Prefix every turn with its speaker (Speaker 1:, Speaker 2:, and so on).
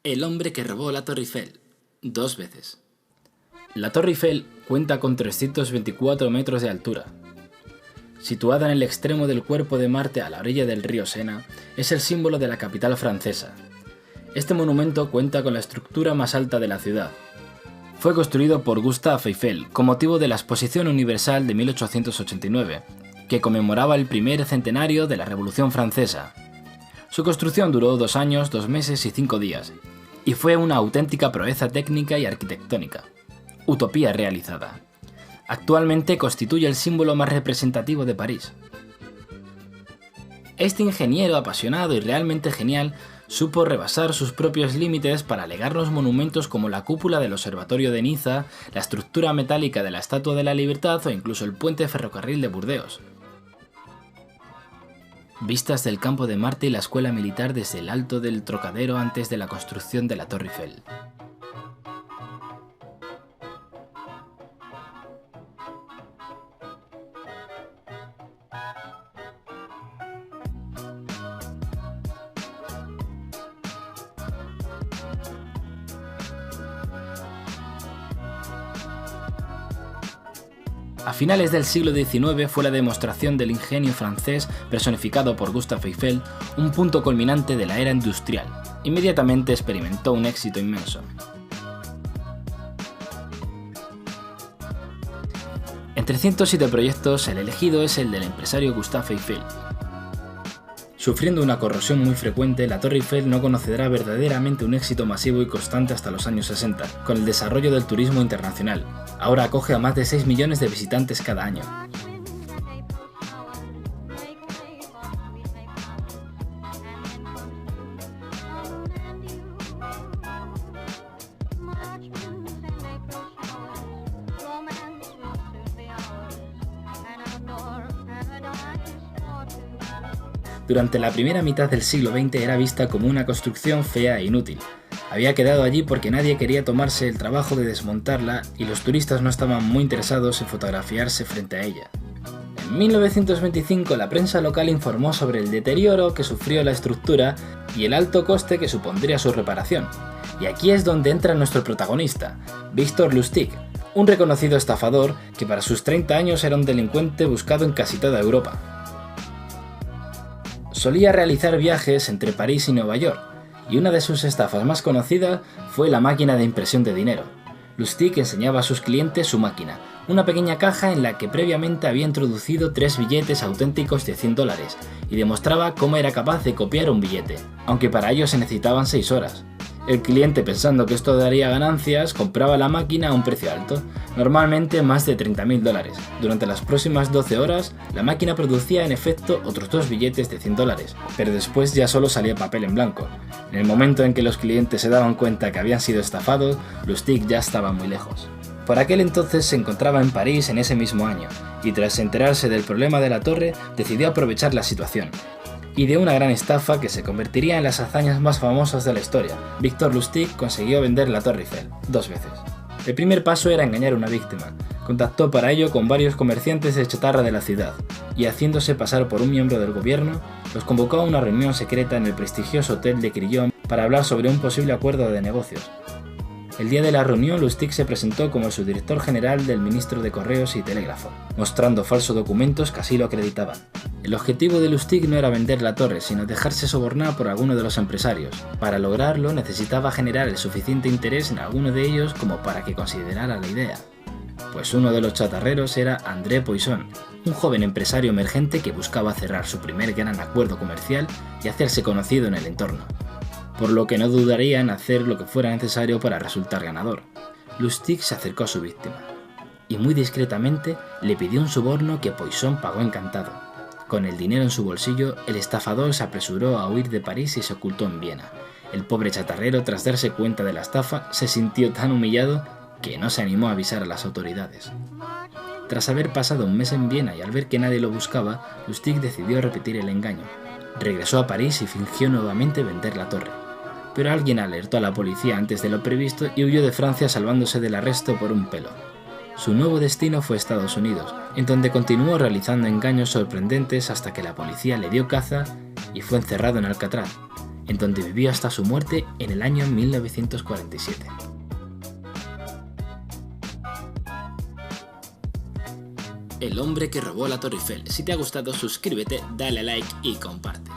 Speaker 1: El hombre que robó la Torre Eiffel, 2 veces. La Torre Eiffel cuenta con 324 metros de altura. Situada en el extremo del cuerpo de Marte a la orilla del río Sena, es el símbolo de la capital francesa. Este monumento cuenta con la estructura más alta de la ciudad. Fue construido por Gustave Eiffel con motivo de la Exposición Universal de 1889, que conmemoraba el primer centenario de la Revolución Francesa. Su construcción duró 2 años, 2 meses y 5 días, y fue una auténtica proeza técnica y arquitectónica. Utopía realizada. Actualmente constituye el símbolo más representativo de París. Este ingeniero apasionado y realmente genial supo rebasar sus propios límites para legarnos monumentos como la cúpula del Observatorio de Niza, la estructura metálica de la Estatua de la Libertad o incluso el puente ferrocarril de Burdeos. Vistas del campo de Marte y la escuela militar desde el alto del Trocadero antes de la construcción de la Torre Eiffel. A finales del siglo XIX fue la demostración del ingenio francés personificado por Gustave Eiffel un punto culminante de la era industrial. Inmediatamente experimentó un éxito inmenso. Entre 107 proyectos, el elegido es el del empresario Gustave Eiffel. Sufriendo una corrosión muy frecuente, la Torre Eiffel no conocerá verdaderamente un éxito masivo y constante hasta los años 60, con el desarrollo del turismo internacional. Ahora acoge a más de 6 millones de visitantes cada año. Durante la primera mitad del siglo XX era vista como una construcción fea e inútil. Había quedado allí porque nadie quería tomarse el trabajo de desmontarla y los turistas no estaban muy interesados en fotografiarse frente a ella. En 1925 la prensa local informó sobre el deterioro que sufrió la estructura y el alto coste que supondría su reparación. Y aquí es donde entra nuestro protagonista, Victor Lustig, un reconocido estafador que para sus 30 años era un delincuente buscado en casi toda Europa. Solía realizar viajes entre París y Nueva York, y una de sus estafas más conocidas fue la máquina de impresión de dinero. Lustig enseñaba a sus clientes su máquina, una pequeña caja en la que previamente había introducido 3 billetes auténticos de $100, y demostraba cómo era capaz de copiar un billete, aunque para ello se necesitaban 6 horas. El cliente, pensando que esto daría ganancias, compraba la máquina a un precio alto, normalmente más de $30.000. Durante las próximas 12 horas, la máquina producía en efecto otros 2 billetes de $100, pero después ya solo salía papel en blanco. En el momento en que los clientes se daban cuenta que habían sido estafados, Lustig ya estaba muy lejos. Por aquel entonces se encontraba en París en ese mismo año, y tras enterarse del problema de la torre, decidió aprovechar la situación. Ideó una gran estafa que se convertiría en las hazañas más famosas de la historia. Victor Lustig consiguió vender la Torre Eiffel 2 veces. El primer paso era engañar a una víctima. Contactó para ello con varios comerciantes de chatarra de la ciudad, y haciéndose pasar por un miembro del gobierno, los convocó a una reunión secreta en el prestigioso hotel de Crillon para hablar sobre un posible acuerdo de negocios. El día de la reunión, Lustig se presentó como el subdirector general del ministro de Correos y Telégrafo, mostrando falsos documentos que así lo acreditaban. El objetivo de Lustig no era vender la torre, sino dejarse sobornar por alguno de los empresarios. Para lograrlo, necesitaba generar el suficiente interés en alguno de ellos como para que considerara la idea. Pues uno de los chatarreros era André Poisson, un joven empresario emergente que buscaba cerrar su primer gran acuerdo comercial y hacerse conocido en el entorno, por lo que no dudaría en hacer lo que fuera necesario para resultar ganador. Lustig se acercó a su víctima, y muy discretamente le pidió un soborno que Poisson pagó encantado. Con el dinero en su bolsillo, el estafador se apresuró a huir de París y se ocultó en Viena. El pobre chatarrero, tras darse cuenta de la estafa, se sintió tan humillado que no se animó a avisar a las autoridades. Tras haber pasado un mes en Viena y al ver que nadie lo buscaba, Lustig decidió repetir el engaño. Regresó a París y fingió nuevamente vender la torre. Pero alguien alertó a la policía antes de lo previsto y huyó de Francia salvándose del arresto por un pelo. Su nuevo destino fue Estados Unidos, en donde continuó realizando engaños sorprendentes hasta que la policía le dio caza y fue encerrado en Alcatraz. en donde vivió hasta su muerte en el año 1947. El hombre que robó la Torre Eiffel. Si te ha gustado, suscríbete, dale a like y comparte.